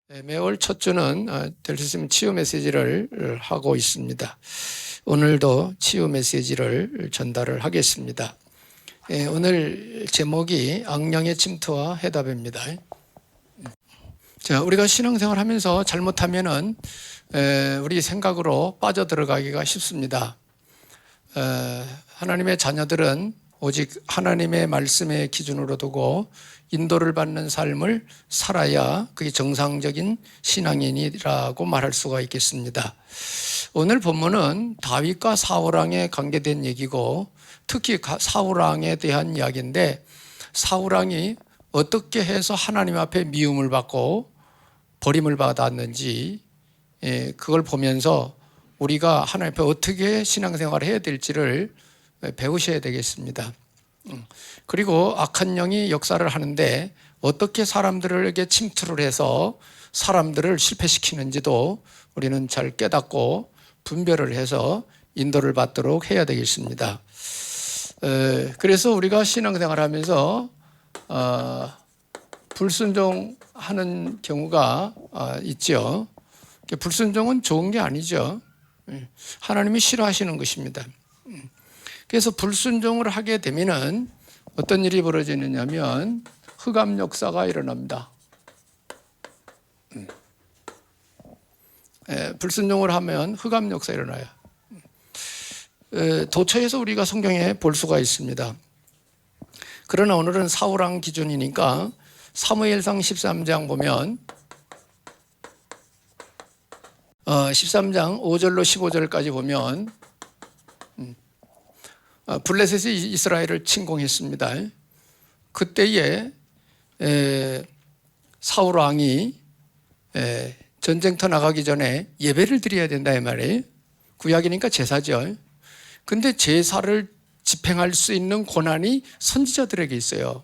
매월 첫 주는 될 수 있으면 치유 메시지를 하고 있습니다. 오늘도 치유 메시지를 전달을 하겠습니다. 오늘 제목이 악령의 침투와 해답입니다. 자, 우리가 신앙생활 하면서 잘못하면은 우리 생각으로 빠져들어가기가 쉽습니다. 하나님의 자녀들은 오직 하나님의 말씀의 기준으로 두고 인도를 받는 삶을 살아야 그게 정상적인 신앙인이라고 말할 수가 있겠습니다. 오늘 본문은 다윗과 사울왕에 관계된 얘기고 특히 사울왕에 대한 이야기인데 사울왕이 어떻게 해서 하나님 앞에 미움을 받고 버림을 받았는지 그걸 보면서 우리가 하나님 앞에 어떻게 신앙생활을 해야 될지를 배우셔야 되겠습니다. 그리고 악한 영이 역사를 하는데 어떻게 사람들에게 침투를 해서 사람들을 실패시키는지도 우리는 잘 깨닫고 분별을 해서 인도를 받도록 해야 되겠습니다. 그래서 우리가 신앙생활을 하면서 불순종하는 경우가 있죠. 불순종은 좋은 게 아니죠. 하나님이 싫어하시는 것입니다. 그래서 불순종을 하게 되면은 어떤 일이 벌어지느냐면 흑암 역사가 일어납니다. 불순종을 하면 흑암 역사 일어나요. 도처에서 우리가 성경에 볼 수가 있습니다. 그러나 오늘은 사울왕 기준이니까 사무엘상 13장 보면 13장 5절로 15절까지 보면 블레셋이 이스라엘을 침공했습니다. 그때에 사울 왕이 전쟁터 나가기 전에 예배를 드려야 된다 이 말이에요. 구약이니까 제사죠. 근데 제사를 집행할 수 있는 권한이 선지자들에게 있어요.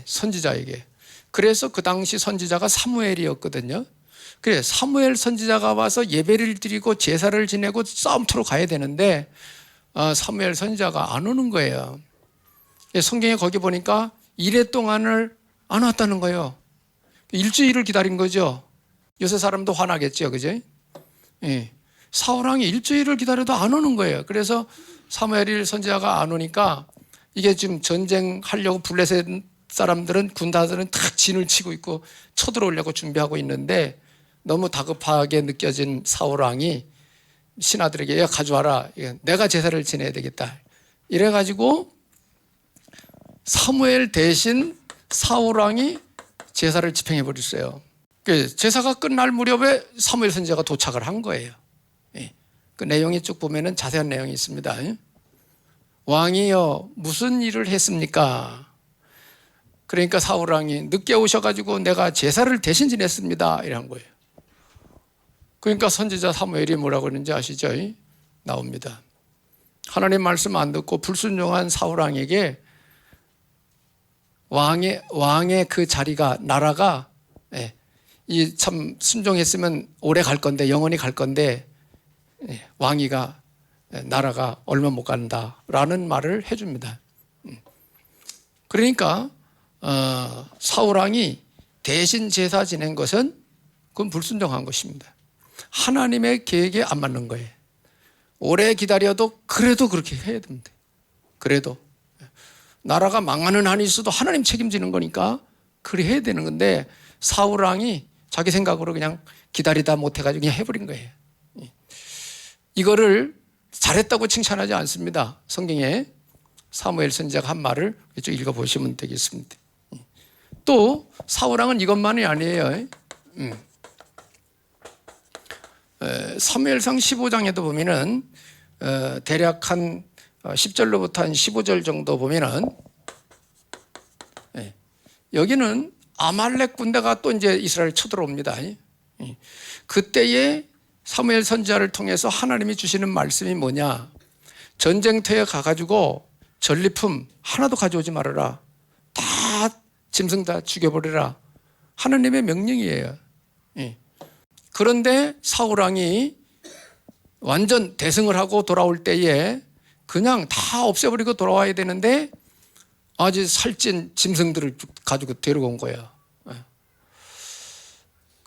선지자에게. 그래서 그 당시 선지자가 사무엘이었거든요. 그래 사무엘 선지자가 와서 예배를 드리고 제사를 지내고 싸움터로 가야 되는데 사무엘 선지자가 안 오는 거예요. 성경에 거기 보니까 이래 동안을 안 왔다는 거예요. 일주일을 기다린 거죠. 요새 사람도 화나겠죠, 그죠? 사울왕이 일주일을 기다려도 안 오는 거예요. 그래서 사무엘 선지자가 안 오니까 이게 지금 전쟁하려고 블레셋 사람들은 군사들은 탁 진을 치고 있고 쳐들어오려고 준비하고 있는데 너무 다급하게 느껴진 사울왕이 신하들에게 야 가져와라. 내가 제사를 지내야 되겠다. 이래가지고 사무엘 대신 사울왕이 제사를 집행해 버렸어요. 제사가 끝날 무렵에 사무엘 선지자가 도착을 한 거예요. 그 내용이 쭉 보면은 자세한 내용이 있습니다. 왕이여 무슨 일을 했습니까? 그러니까 사울왕이 늦게 오셔가지고 내가 제사를 대신 지냈습니다. 이런 거예요. 그러니까 선지자 사무엘이 뭐라고 그러는지 아시죠? 나옵니다. 하나님 말씀 안 듣고 불순종한 사울왕에게 왕의 그 자리가 나라가 이 참 순종했으면 오래 갈 건데 영원히 갈 건데 왕위가 나라가 얼마 못 간다라는 말을 해줍니다. 그러니까 사울왕이 대신 제사 지낸 것은 그건 불순종한 것입니다. 하나님의 계획에 안 맞는 거예요. 오래 기다려도 그래도 그렇게 해야 됩니다. 그래도 나라가 망하는 한이 있어도 하나님 책임지는 거니까 그래 해야 되는 건데 사울왕이 자기 생각으로 그냥 기다리다 못해가지고 그냥 해버린 거예요. 이거를 잘했다고 칭찬하지 않습니다. 성경에 사무엘 선지자가 한 말을 이쪽 읽어보시면 되겠습니다. 또 사울왕은 이것만이 아니에요. 사무엘상 15장에도 보면은 대략 한 10절로부터 한 15절 정도 보면은 여기는 아말렉 군대가 또 이제 이스라엘 쳐들어옵니다. 그때에 사무엘 선지자를 통해서 하나님이 주시는 말씀이 뭐냐? 전쟁터에 가가지고 전리품 하나도 가져오지 말아라. 다 짐승 다 죽여버리라. 하나님의 명령이에요. 그런데 사울왕이 완전 대승을 하고 돌아올 때에 그냥 다 없애버리고 돌아와야 되는데 아주 살찐 짐승들을 가지고 데리고 온 거예요.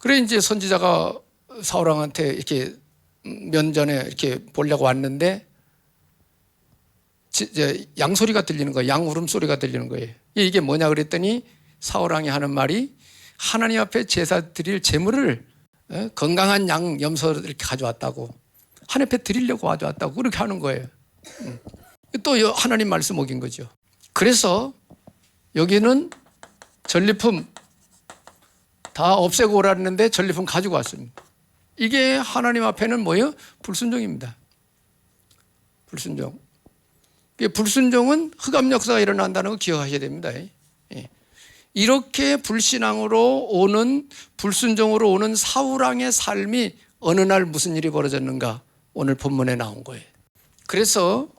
그래 이제 선지자가 사울왕한테 이렇게 면전에 이렇게 보려고 왔는데 이제 양 소리가 들리는 거예요. 양 울음소리가 들리는 거예요. 이게 뭐냐 그랬더니 사울왕이 하는 말이 하나님 앞에 제사 드릴 제물을 건강한 양 염소를 이렇게 가져왔다고, 하나님 앞에 드리려고 가져왔다고 그렇게 하는 거예요. 또 하나님 말씀 어긴 거죠. 그래서 여기는 전리품 다 없애고 오라는데 전리품 가지고 왔습니다. 이게 하나님 앞에는 뭐예요? 불순종입니다. 불순종. 불순종은 흑암 역사가 일어난다는 거 기억하셔야 됩니다. 이렇게 불신앙으로 오는, 불순종으로 오는 사울왕의 삶이 어느 날 무슨 일이 벌어졌는가? 오늘 본문에 나온 거예요. 그래서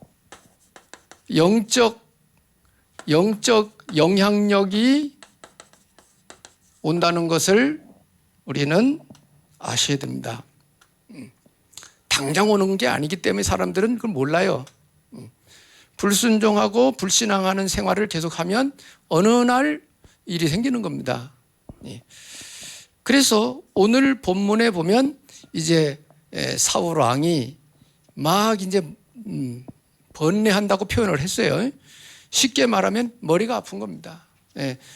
영적 영향력이 온다는 것을 우리는 아셔야 됩니다. 당장 오는 게 아니기 때문에 사람들은 그걸 몰라요. 불순종하고 불신앙하는 생활을 계속하면 어느 날 일이 생기는 겁니다. 그래서 오늘 본문에 보면 이제 사울 왕이 막 이제 번뇌한다고 표현을 했어요. 쉽게 말하면 머리가 아픈 겁니다.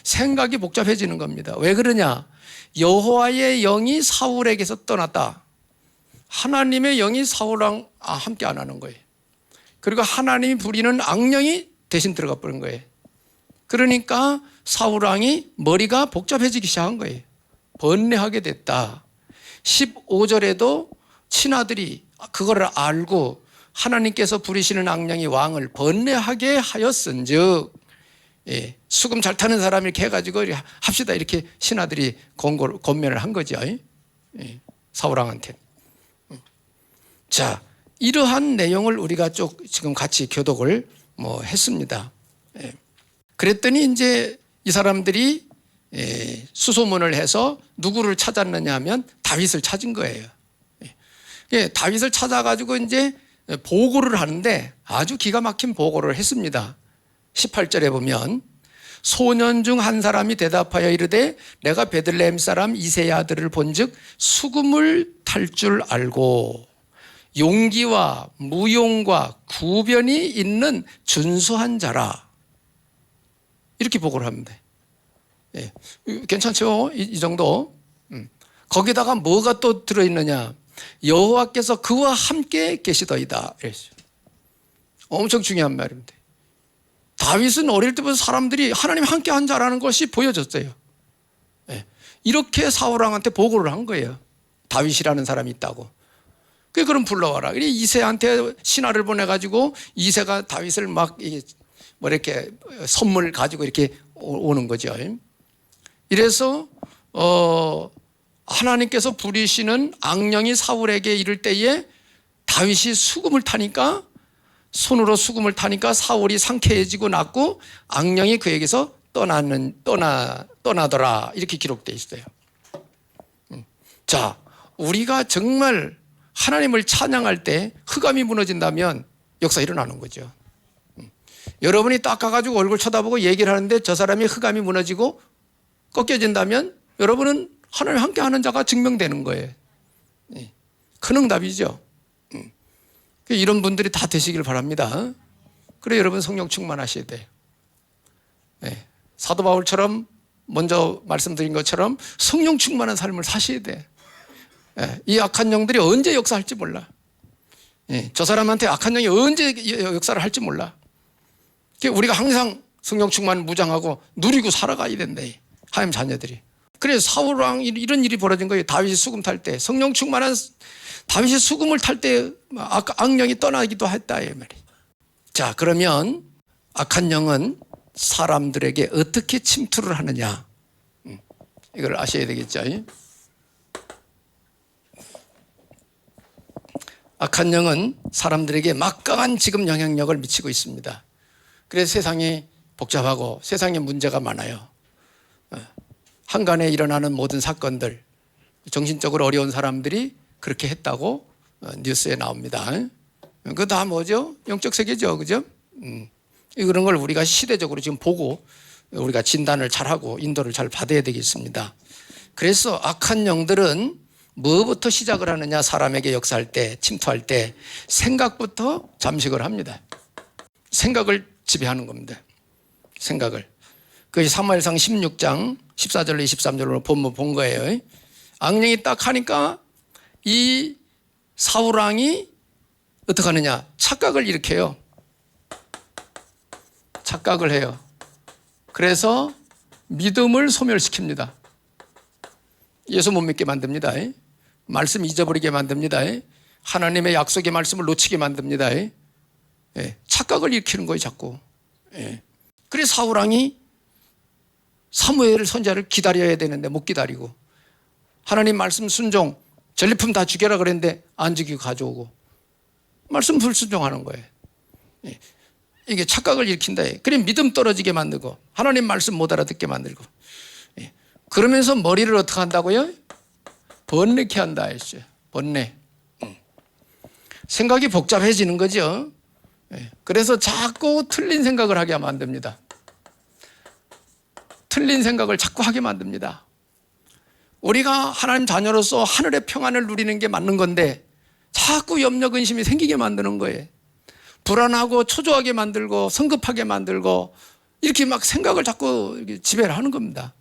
생각이 복잡해지는 겁니다. 왜 그러냐? 여호와의 영이 사울에게서 떠났다. 하나님의 영이 사울랑 함께 안 하는 거예요. 그리고 하나님이 부리는 악령이 대신 들어가 버린 거예요. 그러니까 사울왕이 머리가 복잡해지기 시작한 거예요. 번뇌하게 됐다. 15절에도 친아들이 그거를 알고 하나님께서 부리시는 악령이 왕을 번뇌하게 하였은즉, 수금 잘 타는 사람이 이렇게 해가지고 합시다 이렇게 신하들이 권면을 한 거죠. 사울왕한테. 자, 이러한 내용을 우리가 지금 같이 교독을 했습니다. 그랬더니 이제 이 사람들이 수소문을 해서 누구를 찾았느냐 하면 다윗을 찾은 거예요. 다윗을 찾아가지고 이제 보고를 하는데 아주 기가 막힌 보고를 했습니다. 18절에 보면 소년 중 한 사람이 대답하여 이르되 내가 베들레헴 사람 이새의 아들을 본즉 수금을 탈 줄 알고 용기와 무용과 구변이 있는 준수한 자라. 이렇게 보고를 합니다. 괜찮죠? 이 정도. 거기다가 뭐가 또 들어있느냐? 여호와께서 그와 함께 계시더이다. 엄청 중요한 말입니다. 다윗은 어릴 때부터 사람들이 하나님 함께 한 자라는 것이 보여졌어요. 이렇게 사울왕한테 보고를 한 거예요. 다윗이라는 사람이 있다고. 그럼 불러와라. 이새한테 신하를 보내가지고 이새가 다윗을 막 이렇게 선물 가지고 이렇게 오는 거죠. 이래서 하나님께서 부리시는 악령이 사울에게 이를 때에 다윗이 수금을 타니까, 손으로 수금을 타니까 사울이 상쾌해지고 낫고 악령이 그에게서 떠나더라. 이렇게 기록되어 있어요. 자, 우리가 정말 하나님을 찬양할 때 흑암이 무너진다면 역사 일어나는 거죠. 여러분이 딱 가가지고 얼굴 쳐다보고 얘기를 하는데 저 사람이 흑암이 무너지고 꺾여진다면 여러분은 하나님 함께 하는 자가 증명되는 거예요. 큰 응답이죠. 이런 분들이 다 되시길 바랍니다. 그래 여러분 성령 충만하셔야 돼요. 사도 바울처럼 먼저 말씀드린 것처럼 성령 충만한 삶을 사셔야 돼. 이 악한 영들이 언제 역사할지 몰라. 저 사람한테 악한 영이 언제 역사를 할지 몰라. 우리가 항상 성령 충만 무장하고 누리고 살아가야 된대. 하나님 자녀들이. 그래서 사울왕 이런 일이 벌어진 거예요. 다윗이 수금 탈 때. 성령 충만한 다윗이 수금을 탈 때 악령이 떠나기도 했다. 이 말이에요. 자, 그러면 악한 영은 사람들에게 어떻게 침투를 하느냐. 이걸 아셔야 되겠죠. 악한 영은 사람들에게 막강한 지금 영향력을 미치고 있습니다. 그래서 세상이 복잡하고 세상에 문제가 많아요. 한간에 일어나는 모든 사건들, 정신적으로 어려운 사람들이 그렇게 했다고 뉴스에 나옵니다. 그거 다 뭐죠? 영적 세계죠. 그죠? 그런 걸 우리가 시대적으로 지금 보고 우리가 진단을 잘하고 인도를 잘 받아야 되겠습니다. 그래서 악한 영들은 뭐부터 시작을 하느냐? 사람에게 역사할 때, 침투할 때 생각부터 잠식을 합니다. 생각을 지배하는 겁니다. 생각을. 그것이 사무엘상 16장 14절로 23절로 본문 본 거예요. 악령이 딱 하니까 이 사울왕이 어떻게 하느냐? 착각을 일으켜요. 착각을 해요. 그래서 믿음을 소멸시킵니다. 예수 못 믿게 만듭니다. 말씀 잊어버리게 만듭니다. 하나님의 약속의 말씀을 놓치게 만듭니다. 착각을 일으키는 거예요, 자꾸. 그래서 사울왕이 사무엘 선지자를 기다려야 되는데 못 기다리고, 하나님 말씀 순종, 전리품 다 죽여라 그랬는데 안 죽이고 가져오고, 말씀 불순종하는 거예요. 이게 착각을 일으킨다. 그래 믿음 떨어지게 만들고, 하나님 말씀 못 알아듣게 만들고, 그러면서 머리를 어떻게 한다고요? 번뇌케 한다 했어요. 번뇌. 생각이 복잡해지는 거죠. 그래서 자꾸 틀린 생각을 하게 만듭니다. 틀린 생각을 자꾸 하게 만듭니다. 우리가 하나님 자녀로서 하늘의 평안을 누리는 게 맞는 건데 자꾸 염려 근심이 생기게 만드는 거예요. 불안하고 초조하게 만들고 성급하게 만들고 이렇게 막 생각을 자꾸 지배를 하는 겁니다.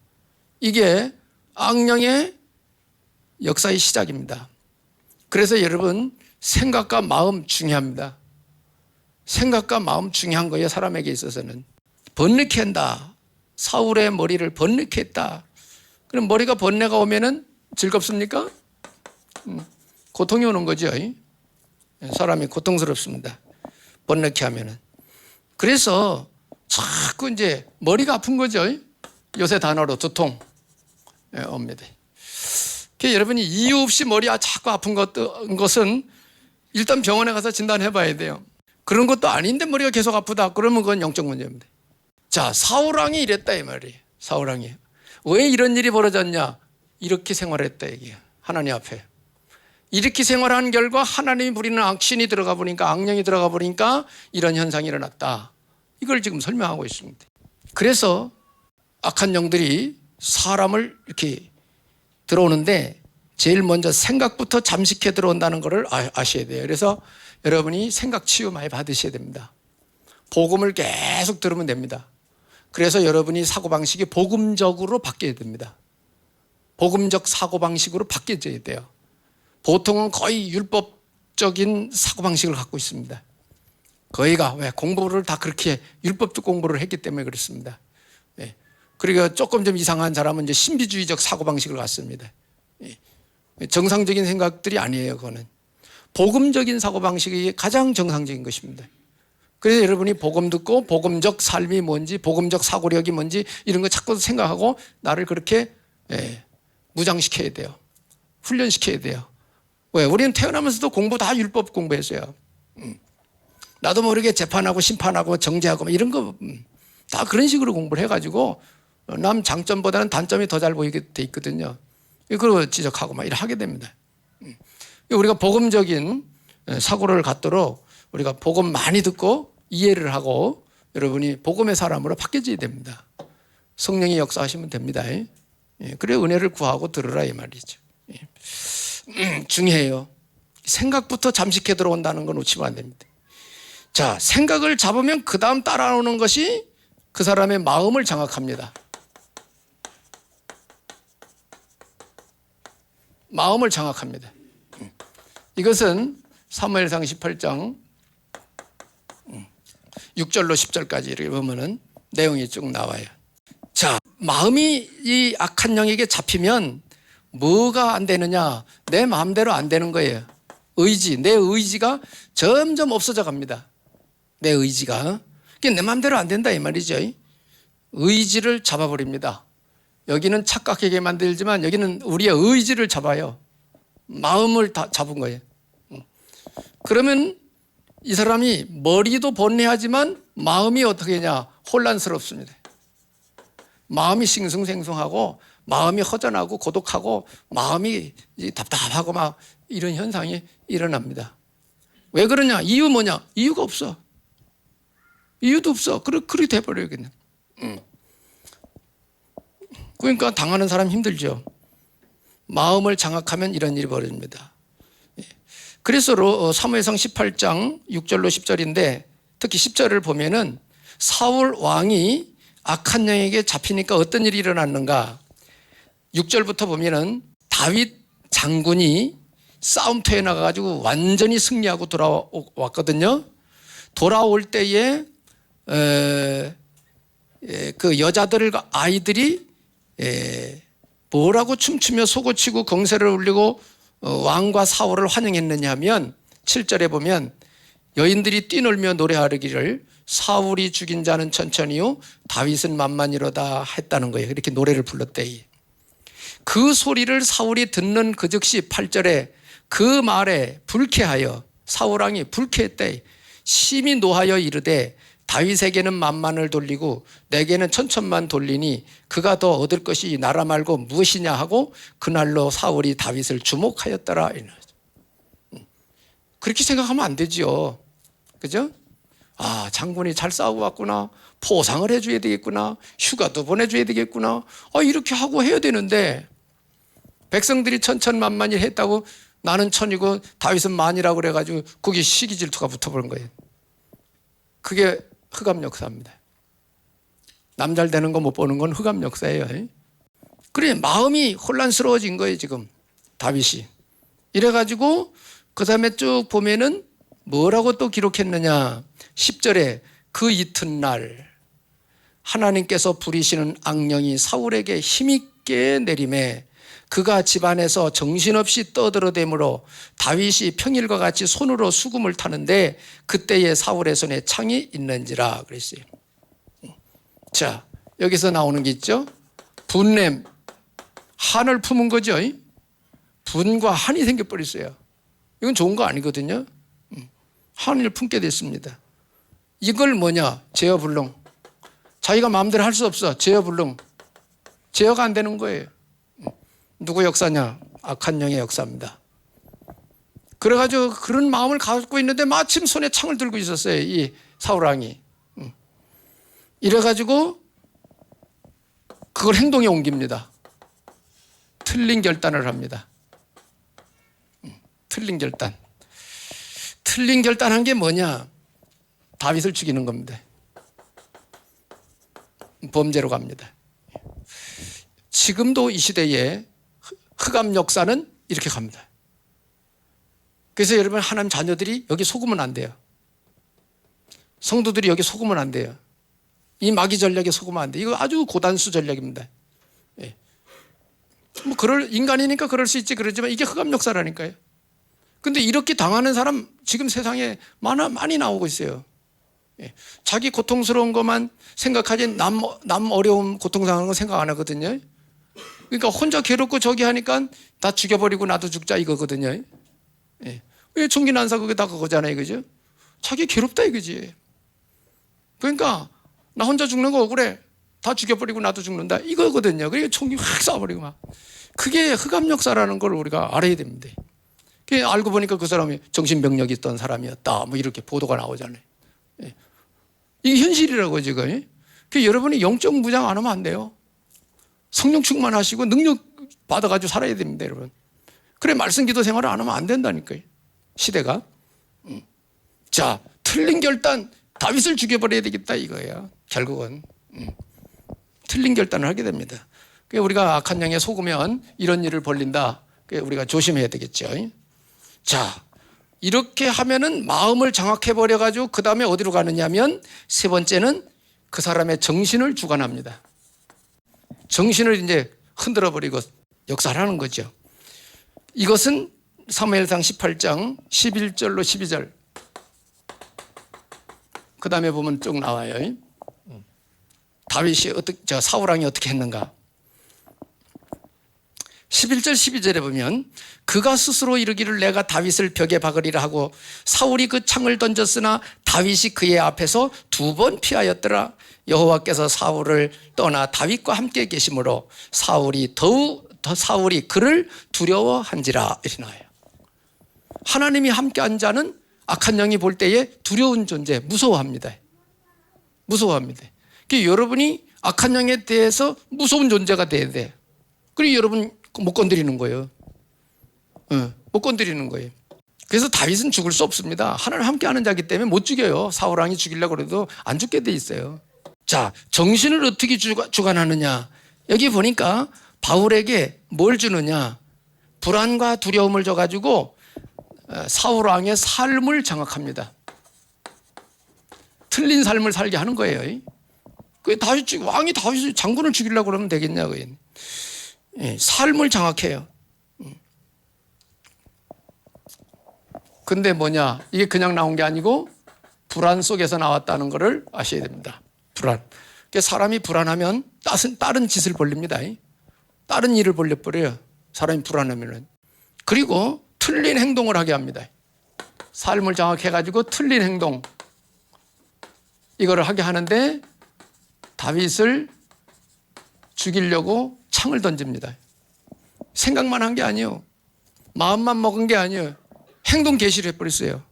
이게 악령의 역사의 시작입니다. 그래서 여러분, 생각과 마음 중요합니다. 생각과 마음 중요한 거예요. 사람에게 있어서는. 번뇌케 한다. 사울의 머리를 번뇌케 했다. 그럼 머리가 번뇌가 오면은 즐겁습니까? 고통이 오는 거죠. 사람이 고통스럽습니다. 번뇌케 하면은. 그래서 자꾸 이제 머리가 아픈 거죠. 요새 단어로 두통 옵니다. 여러분이 이유 없이 머리가 자꾸 아픈 것은 일단 병원에 가서 진단해 봐야 돼요. 그런 것도 아닌데 머리가 계속 아프다. 그러면 그건 영적 문제입니다. 자, 사울왕이 이랬다 이 말이에요. 사울왕이. 왜 이런 일이 벌어졌냐? 이렇게 생활했다 이게. 하나님 앞에. 이렇게 생활한 결과 하나님이 부리는 악신이 들어가 보니까, 악령이 들어가 보니까 이런 현상이 일어났다. 이걸 지금 설명하고 있습니다. 그래서 악한 영들이 사람을 이렇게 들어오는데 제일 먼저 생각부터 잠식해 들어온다는 것을 아셔야 돼요. 그래서 여러분이 생각 치유 많이 받으셔야 됩니다. 복음을 계속 들으면 됩니다. 그래서 여러분이 사고방식이 복음적으로 바뀌어야 됩니다. 복음적 사고방식으로 바뀌어져야 돼요. 보통은 거의 율법적인 사고방식을 갖고 있습니다. 거의가. 왜? 공부를 다 그렇게 율법적 공부를 했기 때문에 그렇습니다. 그리고 조금 좀 이상한 사람은 이제 신비주의적 사고방식을 갖습니다. 정상적인 생각들이 아니에요, 그거는. 복음적인 사고방식이 가장 정상적인 것입니다. 그래서 여러분이 복음 듣고 복음적 삶이 뭔지, 복음적 사고력이 뭔지 이런 거 자꾸 생각하고 나를 그렇게 무장시켜야 돼요. 훈련시켜야 돼요. 왜? 우리는 태어나면서도 공부 다 율법 공부했어요. 나도 모르게 재판하고 심판하고 정죄하고 이런 거 다 그런 식으로 공부를 해가지고 남 장점보다는 단점이 더 잘 보이게 돼 있거든요. 그걸 지적하고 막 이렇게 하게 됩니다. 우리가 복음적인 사고를 갖도록 우리가 복음 많이 듣고 이해를 하고 여러분이 복음의 사람으로 바뀌어져야 됩니다. 성령이 역사하시면 됩니다. 그래 은혜를 구하고 들으라 이 말이죠. 중요해요. 생각부터 잠식해 들어온다는 건 놓치면 안 됩니다. 자, 생각을 잡으면 그 다음 따라오는 것이 그 사람의 마음을 장악합니다. 마음을 장악합니다. 이것은 사무엘상 18장 6절로 10절까지 이렇게 보면은 내용이 쭉 나와요. 자, 마음이 이 악한 영에게 잡히면 뭐가 안 되느냐? 내 마음대로 안 되는 거예요. 내 의지가 점점 없어져 갑니다. 내 의지가. 내 마음대로 안 된다 이 말이죠. 의지를 잡아버립니다. 여기는 착각하게 만들지만 여기는 우리의 의지를 잡아요. 마음을 다 잡은 거예요. 그러면 이 사람이 머리도 번뇌하지만 마음이 어떻게 하냐? 혼란스럽습니다. 마음이 싱숭생숭하고 마음이 허전하고 고독하고 마음이 답답하고 막 이런 현상이 일어납니다. 왜 그러냐? 이유 뭐냐? 이유가 없어. 이유도 없어. 그렇게 돼버려요. 그냥. 그러니까 당하는 사람 힘들죠. 마음을 장악하면 이런 일이 벌어집니다. 그래서 사무엘상 18장 6절로 10절인데 특히 10절을 보면은 사울 왕이 악한 영에게 잡히니까 어떤 일이 일어났는가. 6절부터 보면은 다윗 장군이 싸움터에 나가가지고 완전히 승리하고 돌아왔거든요. 돌아올 때에 그 여자들과 아이들이 뭐라고 춤추며 소고치고 경세를 울리고 왕과 사울을 환영했느냐 하면 7절에 보면 여인들이 뛰놀며 노래하기를 사울이 죽인 자는 천천히요 다윗은 만만이로다 했다는 거예요. 이렇게 노래를 불렀대. 그 소리를 사울이 듣는 그 즉시 8절에 그 말에 불쾌하여 사울왕이 불쾌했대. 심히 노하여 이르되 다윗에게는 만만을 돌리고 내게는 천천만 돌리니 그가 더 얻을 것이 나라 말고 무엇이냐 하고 그날로 사울이 다윗을 주목하였더라. 그렇게 생각하면 안 되지요. 그죠? 아, 장군이 잘 싸우고 왔구나. 포상을 해줘야 되겠구나. 휴가도 보내줘야 되겠구나. 이렇게 하고 해야 되는데 백성들이 천천만만히 했다고 나는 천이고 다윗은 만이라고 그래가지고 거기 시기 질투가 붙어버린 거예요. 그게 흑암 역사입니다. 남 잘 되는 거 못 보는 건 흑암 역사예요. 그래 마음이 혼란스러워진 거예요 지금 다윗이. 이래가지고 그 다음에 쭉 보면은 뭐라고 또 기록했느냐. 10절에 그 이튿날 하나님께서 부리시는 악령이 사울에게 힘있게 내림에 그가 집안에서 정신없이 떠들어대므로 다윗이 평일과 같이 손으로 수금을 타는데 그때에 사울의 손에 창이 있는지라 그랬어요. 자, 여기서 나오는 게 있죠. 분냄, 한을 품은 거죠. 분과 한이 생겨버렸어요. 이건 좋은 거 아니거든요. 한을 품게 됐습니다. 이걸 뭐냐? 제어불능. 자기가 마음대로 할 수 없어. 제어불능. 제어가 안 되는 거예요. 누구 역사냐? 악한 영의 역사입니다. 그래가지고 그런 마음을 갖고 있는데 마침 손에 창을 들고 있었어요. 이 사울왕이. 이래가지고 그걸 행동에 옮깁니다. 틀린 결단을 합니다. 틀린 결단. 틀린 결단한 게 뭐냐? 다윗을 죽이는 겁니다. 범죄로 갑니다. 지금도 이 시대에 흑암 역사는 이렇게 갑니다. 그래서 여러분 하나님 자녀들이 여기 속으면 안 돼요. 성도들이 여기 속으면 안 돼요. 이 마귀 전략에 속으면 안 돼요. 이거 아주 고단수 전략입니다. 뭐 인간이니까 그럴 수 있지 그러지만 이게 흑암 역사라니까요. 근데 이렇게 당하는 사람 지금 세상에 많이 나오고 있어요. 자기 고통스러운 것만 생각하지 남 어려움 고통당하는 거 생각 안 하거든요. 그러니까 혼자 괴롭고 저기 하니까 다 죽여버리고 나도 죽자 이거거든요. 왜 총기 난사 그게 다 그거잖아요. 그죠? 자기 괴롭다 이거지. 그러니까 나 혼자 죽는 거 억울해. 다 죽여버리고 나도 죽는다 이거거든요. 그러니까 총기 확 쏴버리고 막. 그게 흑암 역사라는 걸 우리가 알아야 됩니다. 알고 보니까 그 사람이 정신병력이 있던 사람이었다. 뭐 이렇게 보도가 나오잖아요. 이게 현실이라고 지금. 여러분이 영적 무장 안 하면 안 돼요. 성령 충만하시고 능력 받아가지고 살아야 됩니다, 여러분. 그래 말씀 기도 생활을 안 하면 안 된다니까요. 시대가. 자, 틀린 결단, 다윗을 죽여버려야 되겠다 이거예요. 결국은. 틀린 결단을 하게 됩니다. 우리가 악한 영에 속으면 이런 일을 벌린다. 우리가 조심해야 되겠죠. 자, 이렇게 하면은 마음을 장악해버려가지고 그 다음에 어디로 가느냐면 세 번째는 그 사람의 정신을 주관합니다. 정신을 이제 흔들어버리고 역사를 하는 거죠. 이것은 사무엘상 18장 11절로 12절. 그 다음에 보면 쭉 나와요. 다윗이 사울왕이 어떻게 했는가. 11절 12절에 보면 그가 스스로 이르기를 내가 다윗을 벽에 박으리라 하고 사울이 그 창을 던졌으나 다윗이 그의 앞에서 2번 피하였더라. 여호와께서 사울을 떠나 다윗과 함께 계심으로 사울이 그를 두려워한지라 이렇게 나와요. 하나님이 함께한 자는 악한 영이 볼 때에 두려운 존재, 무서워합니다. 무서워합니다. 여러분이 악한 영에 대해서 무서운 존재가 돼야 돼. 그리고 여러분 못 건드리는 거예요. 못 건드리는 거예요. 그래서 다윗은 죽을 수 없습니다. 하나님 함께하는 자기 때문에 못 죽여요. 사울 왕이 죽이려고 해도 안 죽게 돼 있어요. 자, 정신을 어떻게 주관하느냐. 여기 보니까 바울에게 뭘 주느냐. 불안과 두려움을 줘가지고 사울 왕의 삶을 장악합니다. 틀린 삶을 살게 하는 거예요. 왕이 다윗 장군을 죽이려고 그러면 되겠냐고요. 삶을 장악해요. 근데 뭐냐, 이게 그냥 나온 게 아니고 불안 속에서 나왔다는 것을 아셔야 됩니다. 불안. 그러니까 사람이 불안하면 다른 짓을 벌립니다. 다른 일을 벌려버려요. 사람이 불안하면은. 그리고 틀린 행동을 하게 합니다. 삶을 장악해가지고 틀린 행동. 이거를 하게 하는데 다윗을 죽이려고 창을 던집니다. 생각만 한 게 아니에요. 마음만 먹은 게 아니에요. 행동 개시를 해버렸어요.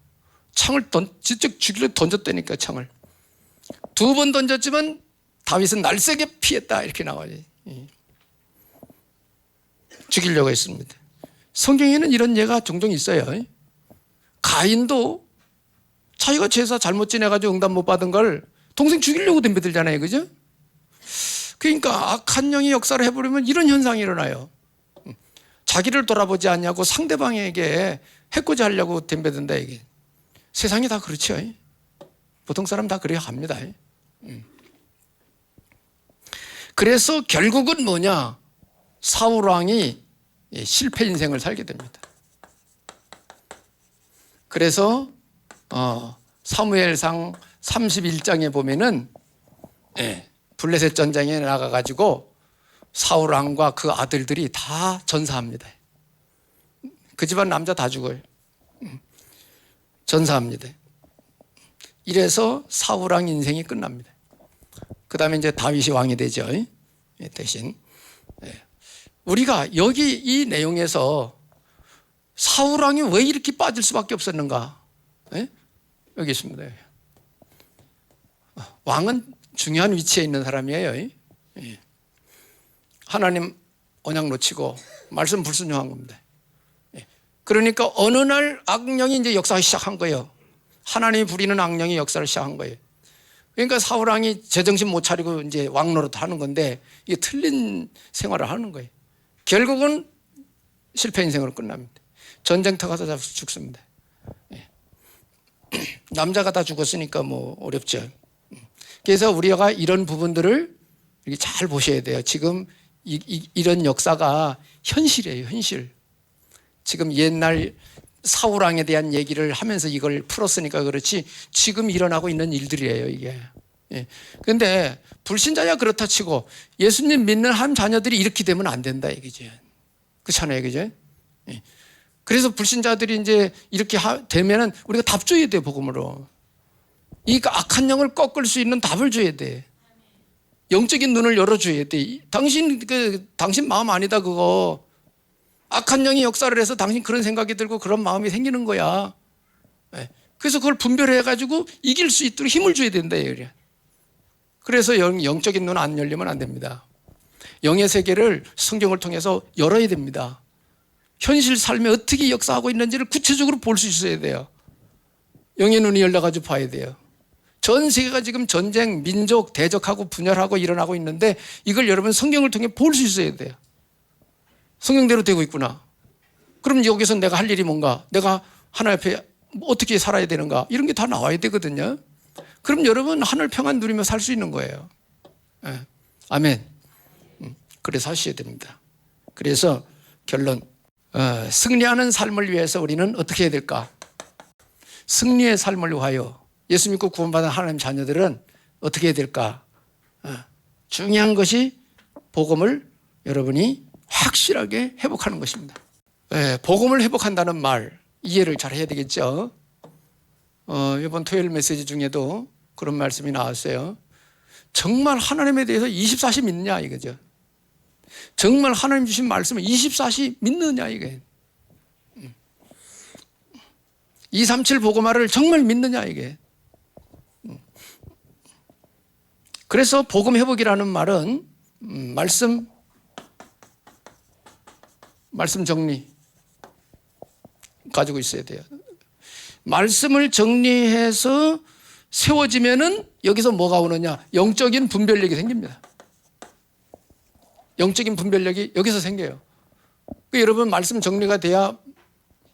창을 직접 죽이려고 던졌다니까, 창을. 2번 던졌지만 다윗은 날쌔게 피했다. 이렇게 나와요. 죽이려고 했습니다. 성경에는 이런 예가 종종 있어요. 가인도 자기가 제사 잘못 지내가지고 응답 못 받은 걸 동생 죽이려고 덤벼들잖아요. 그죠? 그러니까 악한 영이 역사를 해버리면 이런 현상이 일어나요. 자기를 돌아보지 않냐고 상대방에게 해코지 하려고 덤벼든다. 이게 세상이 다 그렇죠. 보통 사람 다 그래야 합니다. 그래서 결국은 뭐냐, 사울 왕이 실패 인생을 살게 됩니다. 그래서 사무엘상 31장에 보면은 블레셋 전쟁에 나가가지고 사울 왕과 그 아들들이 다 전사합니다. 그 집안 남자 다 죽어요. 전사합니다. 이래서 사울 왕 인생이 끝납니다. 그 다음에 이제 다윗이 왕이 되죠. 대신 우리가 여기 이 내용에서 사울 왕이 왜 이렇게 빠질 수밖에 없었는가? 여기 있습니다. 왕은 중요한 위치에 있는 사람이에요. 하나님 언약 놓치고 말씀 불순종한 겁니다. 그러니까 어느 날 악령이 이제 역사하기 시작한 거예요. 하나님이 부리는 악령이 역사를 시작한 거예요. 그러니까 사울 왕이 제정신 못 차리고 이제 왕 노릇 하는 건데 이게 틀린 생활을 하는 거예요. 결국은 실패 인생으로 끝납니다. 전쟁터 가서 죽습니다. 남자가 다 죽었으니까 뭐 어렵죠. 그래서 우리가 이런 부분들을 이렇게 잘 보셔야 돼요. 지금 이런 역사가 현실이에요, 현실. 지금 옛날 사울왕에 대한 얘기를 하면서 이걸 풀었으니까 그렇지 지금 일어나고 있는 일들이에요, 이게. 그런데 불신자야 그렇다 치고 예수님 믿는 한 자녀들이 이렇게 되면 안 된다, 이거죠. 그렇잖아요, 그죠? 그래서 불신자들이 이제 이렇게 되면은 우리가 답 줘야 돼요, 복음으로. 이 악한 영을 꺾을 수 있는 답을 줘야 돼. 영적인 눈을 열어줘야 돼. 당신 마음 아니다, 그거. 악한 영이 역사를 해서 당신 그런 생각이 들고 그런 마음이 생기는 거야. 그래서 그걸 분별해가지고 이길 수 있도록 힘을 줘야 된다. 그래서 영적인 눈 안 열리면 안 됩니다. 영의 세계를 성경을 통해서 열어야 됩니다. 현실 삶에 어떻게 역사하고 있는지를 구체적으로 볼 수 있어야 돼요. 영의 눈이 열려가지고 봐야 돼요. 전 세계가 지금 전쟁, 민족, 대적하고 분열하고 일어나고 있는데 이걸 여러분 성경을 통해 볼 수 있어야 돼요. 성경대로 되고 있구나. 그럼 여기서 내가 할 일이 뭔가, 내가 하나님 앞에 어떻게 살아야 되는가, 이런 게 다 나와야 되거든요. 그럼 여러분 하늘 평안 누리며 살 수 있는 거예요. 아멘. 그래서 하셔야 됩니다. 그래서 결론, 승리하는 삶을 위해서 우리는 어떻게 해야 될까? 승리의 삶을 위하여 예수 믿고 구원받은 하나님 자녀들은 어떻게 해야 될까? 중요한 것이 복음을 여러분이 확실하게 회복하는 것입니다. 복음을 회복한다는 말 이해를 잘 해야 되겠죠. 이번 토요일 메시지 중에도 그런 말씀이 나왔어요. 정말 하나님에 대해서 24시 믿느냐 이거죠. 정말 하나님 주신 말씀을 24시 믿느냐 이게. 237 복음화를 정말 믿느냐 이게. 그래서 복음 회복이라는 말은 말씀 말씀 정리 가지고 있어야 돼요. 말씀을 정리해서 세워지면은 여기서 뭐가 오느냐? 영적인 분별력이 생깁니다. 영적인 분별력이 여기서 생겨요. 여러분 말씀 정리가 돼야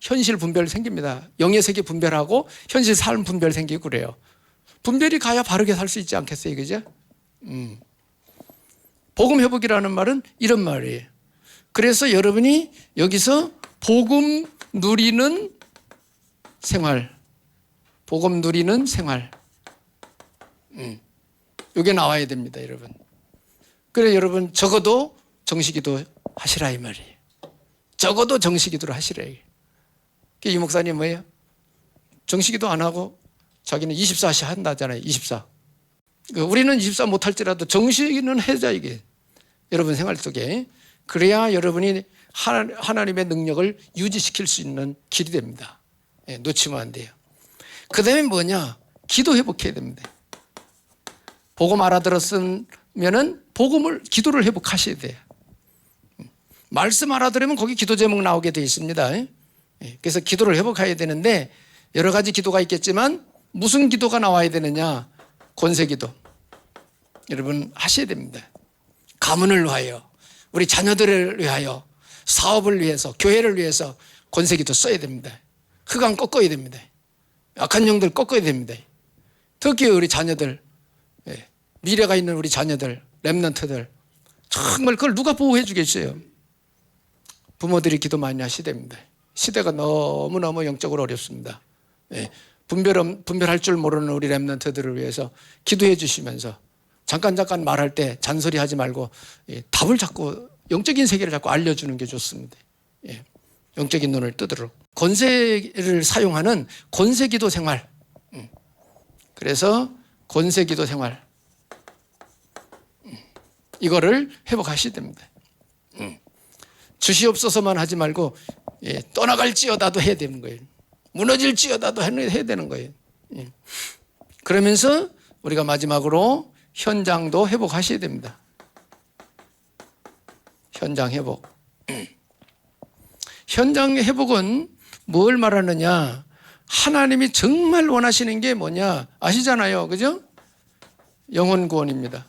현실 분별 생깁니다. 영의 세계 분별하고 현실 삶 분별 생기고 그래요. 분별이 가야 바르게 살 수 있지 않겠어요, 그죠? 복음 회복이라는 말은 이런 말이에요. 그래서 여러분이 여기서 복음 누리는 생활, 복음 누리는 생활, 이게 나와야 됩니다, 여러분. 그래 여러분 적어도 정식기도 하시라 이 말이에요. 적어도 정식기도를 하시라. 이 목사님 뭐예요? 정식기도 안 하고 자기는 24시 한다잖아요. 24. 우리는 24 못할지라도 정식은 해자 이게. 여러분 생활 속에. 그래야 여러분이 하나님의 능력을 유지시킬 수 있는 길이 됩니다. 예, 놓치면 안 돼요. 그 다음에 뭐냐? 기도 회복해야 됩니다. 복음 알아들었으면은 기도를 회복하셔야 돼요. 말씀 알아들으면 거기 기도 제목 나오게 되어 있습니다. 그래서 기도를 회복해야 되는데 여러 가지 기도가 있겠지만 무슨 기도가 나와야 되느냐? 권세기도. 여러분 하셔야 됩니다. 가문을 위하여, 우리 자녀들을 위하여, 사업을 위해서, 교회를 위해서 권세기도 써야 됩니다. 흑암 꺾어야 됩니다. 악한 영들 꺾어야 됩니다. 특히 우리 자녀들, 미래가 있는 우리 자녀들, 렘넌트들 정말 그걸 누가 보호해 주겠어요? 부모들이 기도 많이 하셔야 됩니다. 시대가 너무너무 영적으로 어렵습니다. 분별할 줄 모르는 우리 렘넌트들을 위해서 기도해 주시면서 잠깐 말할 때 잔소리하지 말고 답을 자꾸 영적인 세계를 자꾸 알려주는 게 좋습니다. 영적인 눈을 뜨도록 권세를 사용하는 권세기도 생활. 그래서 권세기도 생활 이거를 회복하셔야 됩니다. 주시옵소서만 하지 말고 떠나갈지어다도 해야 되는 거예요. 무너질지어다도 해야 되는 거예요. 그러면서 우리가 마지막으로 현장도 회복하셔야 됩니다. 현장 회복. 현장 회복은 뭘 말하느냐? 하나님이 정말 원하시는 게 뭐냐? 아시잖아요. 그죠? 영혼 구원입니다.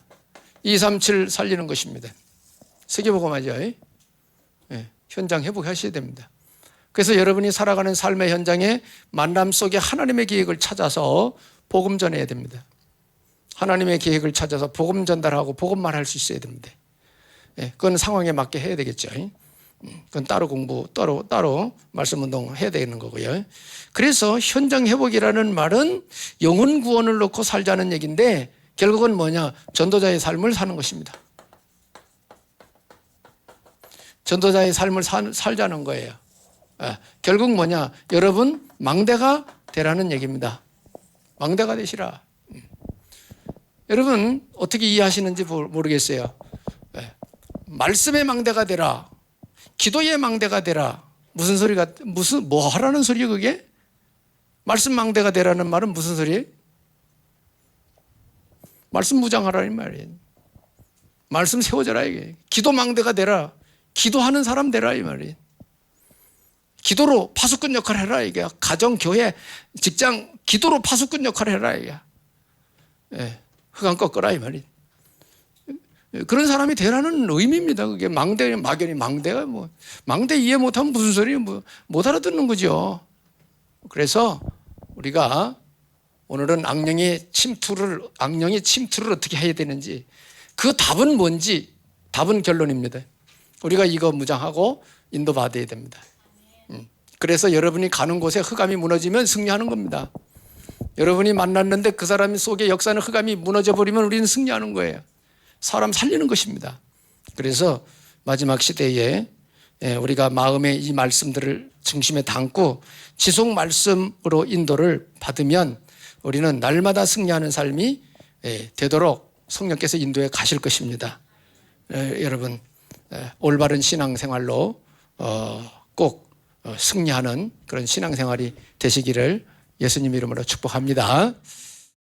237 살리는 것입니다. 세계복음하죠. 현장 회복하셔야 됩니다. 그래서 여러분이 살아가는 삶의 현장에 만남 속에 하나님의 계획을 찾아서 복음 전해야 됩니다. 하나님의 계획을 찾아서 복음 전달하고 복음만 할 수 있어야 됩니다. 그건 상황에 맞게 해야 되겠죠. 그건 따로 공부, 따로 말씀 운동 해야 되는 거고요. 그래서 현장 회복이라는 말은 영혼 구원을 놓고 살자는 얘기인데 결국은 뭐냐? 전도자의 삶을 사는 것입니다. 전도자의 삶을 살자는 거예요. 결국 뭐냐? 여러분 망대가 되라는 얘기입니다. 망대가 되시라. 여러분 어떻게 이해하시는지 모르겠어요. 말씀의 망대가 되라. 기도의 망대가 되라. 뭐 하라는 소리예요 그게? 말씀 망대가 되라는 말은 무슨 소리예요? 말씀 무장하라는 말이에요. 말씀 세워져라 이게. 기도 망대가 되라. 기도하는 사람 되라 이 말이에요. 기도로 파수꾼 역할을 해라 이게. 가정, 교회, 직장 기도로 파수꾼 역할을 해라 이게. 흑암 꺾어라 이 말이에요. 그런 사람이 되라는 의미입니다. 그게 막연히 망대가 망대 이해 못하면 무슨 소리예요? 못 알아듣는 거죠. 그래서 우리가 오늘은 악령의 침투를 어떻게 해야 되는지 그 답은 뭔지 답은 결론입니다. 우리가 이거 무장하고 인도받아야 됩니다. 그래서 여러분이 가는 곳에 흑암이 무너지면 승리하는 겁니다. 여러분이 만났는데 그 사람 속에 역사는 흑암이 무너져 버리면 우리는 승리하는 거예요. 사람 살리는 것입니다. 그래서 마지막 시대에 우리가 마음에 이 말씀들을 중심에 담고 지속 말씀으로 인도를 받으면 우리는 날마다 승리하는 삶이 되도록 성령께서 인도해 가실 것입니다. 여러분 올바른 신앙생활로 꼭 승리하는 그런 신앙생활이 되시기를 예수님 이름으로 축복합니다.